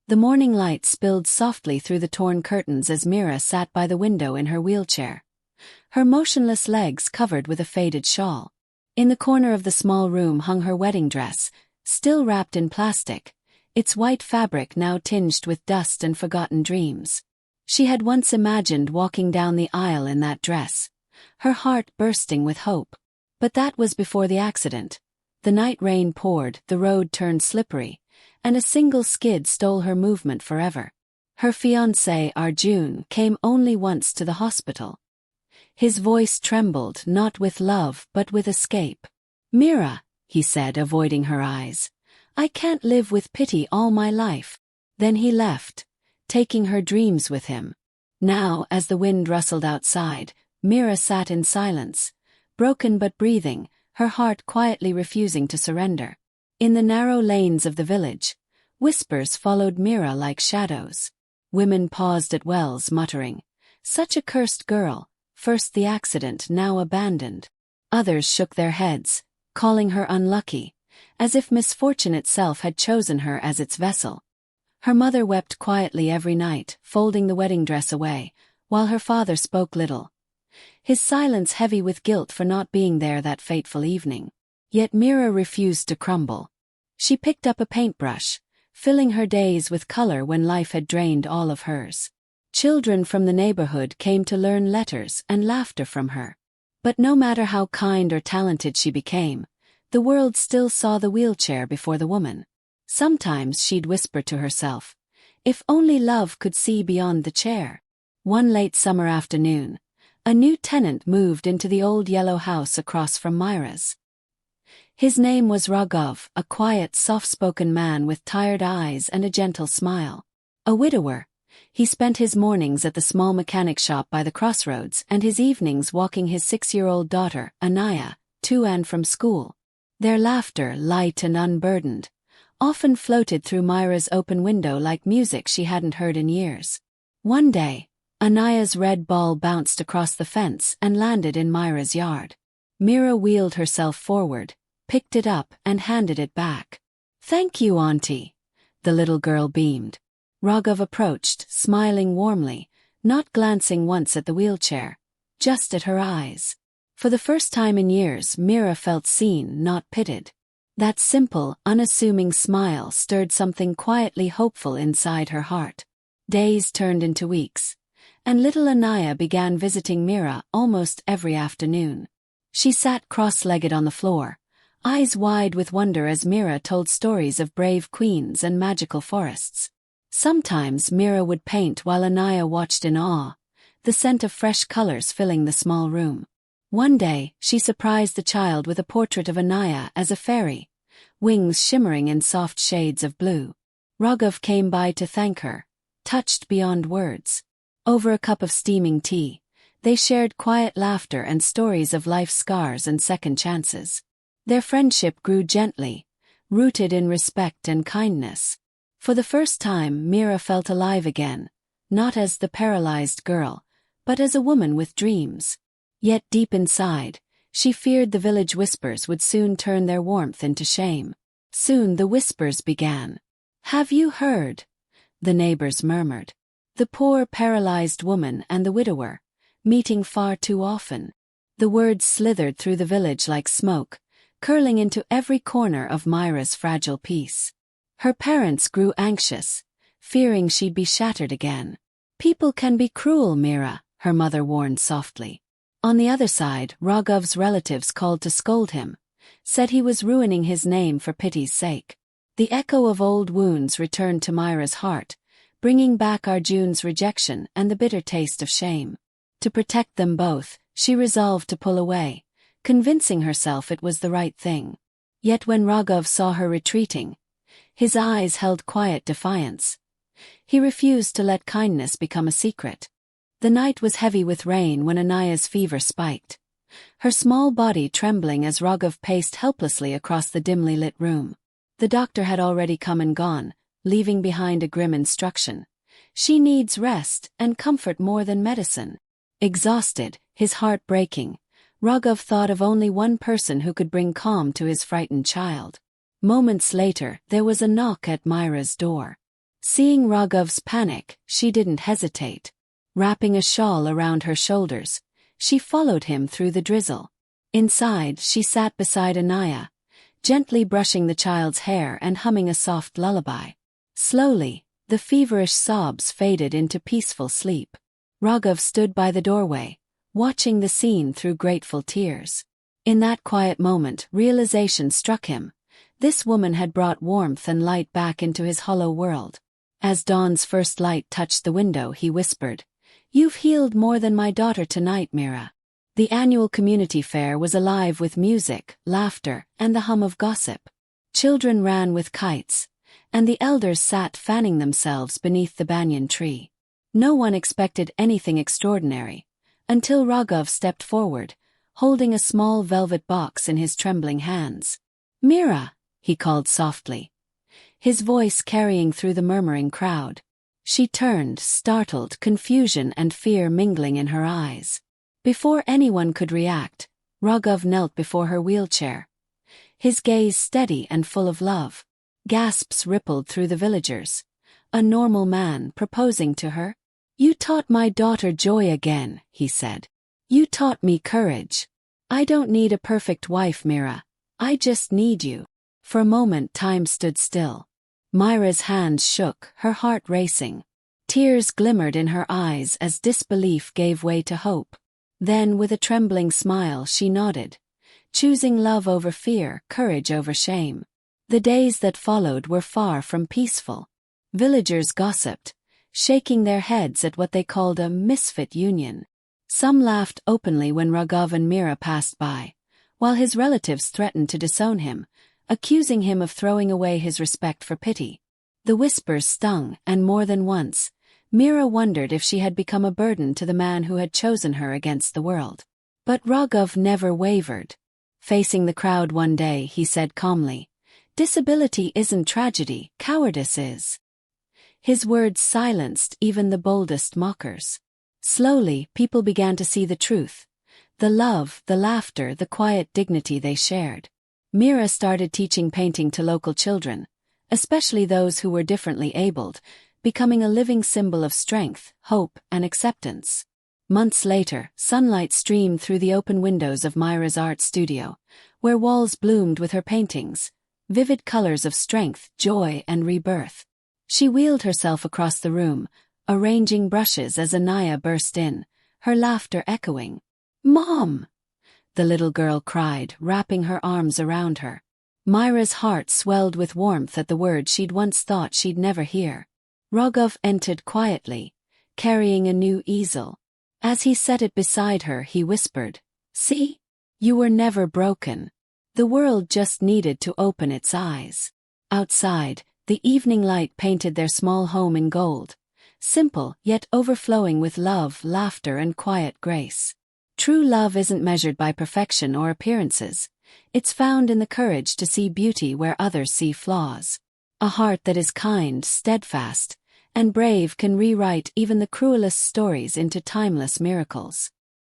The morning light spilled softly through the torn curtains as Mira sat by the window in her wheelchair, her motionless legs covered with a faded shawl. In the corner of the small room hung her wedding dress, still wrapped in plastic, its white fabric now tinged with dust and forgotten dreams. She had once imagined walking down the aisle in that dress, her heart bursting with hope. But that was before the accident. The night rain poured, the road turned slippery, and a single skid stole her movement forever. Her fiancé Arjun came only once to the hospital. His voice trembled, not with love but with escape. "Mira," he said, avoiding her eyes, "I can't live with pity all my life." Then he left, taking her dreams with him. Now, as the wind rustled outside, Mira sat in silence, broken but breathing, her heart quietly refusing to surrender. In the narrow lanes of the village, whispers followed Mira like shadows. Women paused at wells, muttering, "Such a cursed girl, first the accident, now abandoned." Others shook their heads, calling her unlucky, as if misfortune itself had chosen her as its vessel. Her mother wept quietly every night, folding the wedding dress away, while her father spoke little, his silence heavy with guilt for not being there that fateful evening. Yet Mira refused to crumble. She picked up a paintbrush, filling her days with color when life had drained all of hers. Children from the neighborhood came to learn letters and laughter from her. But no matter how kind or talented she became, the world still saw the wheelchair before the woman. Sometimes she'd whisper to herself, "If only love could see beyond the chair." One late summer afternoon, a new tenant moved into the old yellow house across from Mira's. His name was Raghav, a quiet, soft-spoken man with tired eyes and a gentle smile. A widower, he spent his mornings at the small mechanic shop by the crossroads and his evenings walking his 6-year-old daughter, Anaya, to and from school. Their laughter, light and unburdened, often floated through Mira's open window like music she hadn't heard in years. One day, Anaya's red ball bounced across the fence and landed in Mira's yard. Mira wheeled herself forward, picked it up and handed it back. "Thank you, Auntie," the little girl beamed. Raghav approached, smiling warmly, not glancing once at the wheelchair, just at her eyes. For the first time in years, Mira felt seen, not pitied. That simple, unassuming smile stirred something quietly hopeful inside her heart. Days turned into weeks, and little Anaya began visiting Mira almost every afternoon. She sat cross-legged on the floor, eyes wide with wonder as Mira told stories of brave queens and magical forests. Sometimes Mira would paint while Anaya watched in awe, the scent of fresh colors filling the small room. One day, she surprised the child with a portrait of Anaya as a fairy, wings shimmering in soft shades of blue. Raghav came by to thank her, touched beyond words. Over a cup of steaming tea, they shared quiet laughter and stories of life's scars and second chances. Their friendship grew gently, rooted in respect and kindness. For the first time, Mira felt alive again, not as the paralyzed girl, but as a woman with dreams. Yet deep inside, she feared the village whispers would soon turn their warmth into shame. Soon the whispers began. "Have you heard?" the neighbors murmured. The poor paralyzed woman and the widower, meeting far too often. The words slithered through the village like smoke, curling into every corner of Mira's fragile peace. Her parents grew anxious, fearing she'd be shattered again. "People can be cruel, Mira," her mother warned softly. On the other side, Raghav's relatives called to scold him, said he was ruining his name for pity's sake. The echo of old wounds returned to Mira's heart, bringing back Arjun's rejection and the bitter taste of shame. To protect them both, she resolved to pull away, convincing herself it was the right thing. Yet when Raghav saw her retreating, his eyes held quiet defiance. He refused to let kindness become a secret. The night was heavy with rain when Anaya's fever spiked, her small body trembling as Raghav paced helplessly across the dimly lit room. The doctor had already come and gone, leaving behind a grim instruction. "She needs rest and comfort more than medicine." Exhausted, his heart breaking, Raghav thought of only one person who could bring calm to his frightened child. Moments later, there was a knock at Mira's door. Seeing Raghav's panic, she didn't hesitate. Wrapping a shawl around her shoulders, she followed him through the drizzle. Inside, she sat beside Anaya, gently brushing the child's hair and humming a soft lullaby. Slowly, the feverish sobs faded into peaceful sleep. Raghav stood by the doorway, watching the scene through grateful tears. In that quiet moment, realization struck him. This woman had brought warmth and light back into his hollow world. As dawn's first light touched the window, he whispered, "You've healed more than my daughter tonight, Mira." The annual community fair was alive with music, laughter, and the hum of gossip. Children ran with kites, and the elders sat fanning themselves beneath the banyan tree. No one expected anything extraordinary, until Raghav stepped forward, holding a small velvet box in his trembling hands. "Mira," he called softly, his voice carrying through the murmuring crowd. She turned, startled, confusion and fear mingling in her eyes. Before anyone could react, Raghav knelt before her wheelchair, his gaze steady and full of love. Gasps rippled through the villagers. A normal man proposing to her? "You taught my daughter joy again," he said. "You taught me courage. I don't need a perfect wife, Mira. I just need you." For a moment time stood still. Mira's hands shook, her heart racing. Tears glimmered in her eyes as disbelief gave way to hope. Then, with a trembling smile, she nodded, choosing love over fear, courage over shame. The days that followed were far from peaceful. Villagers gossiped, shaking their heads at what they called a misfit union. Some laughed openly when Raghav and Mira passed by, while his relatives threatened to disown him, accusing him of throwing away his respect for pity. The whispers stung, and more than once, Mira wondered if she had become a burden to the man who had chosen her against the world. But Raghav never wavered. Facing the crowd one day, he said calmly, "Disability isn't tragedy, cowardice is." His words silenced even the boldest mockers. Slowly, people began to see the truth. The love, the laughter, the quiet dignity they shared. Mira started teaching painting to local children, especially those who were differently abled, becoming a living symbol of strength, hope, and acceptance. Months later, sunlight streamed through the open windows of Mira's art studio, where walls bloomed with her paintings, vivid colors of strength, joy, and rebirth. She wheeled herself across the room, arranging brushes as Anaya burst in, her laughter echoing. "Mom!" the little girl cried, wrapping her arms around her. Mira's heart swelled with warmth at the words she'd once thought she'd never hear. Raghav entered quietly, carrying a new easel. As he set it beside her, he whispered, "See? You were never broken. The world just needed to open its eyes." Outside, the evening light painted their small home in gold, simple yet overflowing with love, laughter, and quiet grace. True love isn't measured by perfection or appearances. It's found in the courage to see beauty where others see flaws. A heart that is kind, steadfast, and brave can rewrite even the cruelest stories into timeless miracles.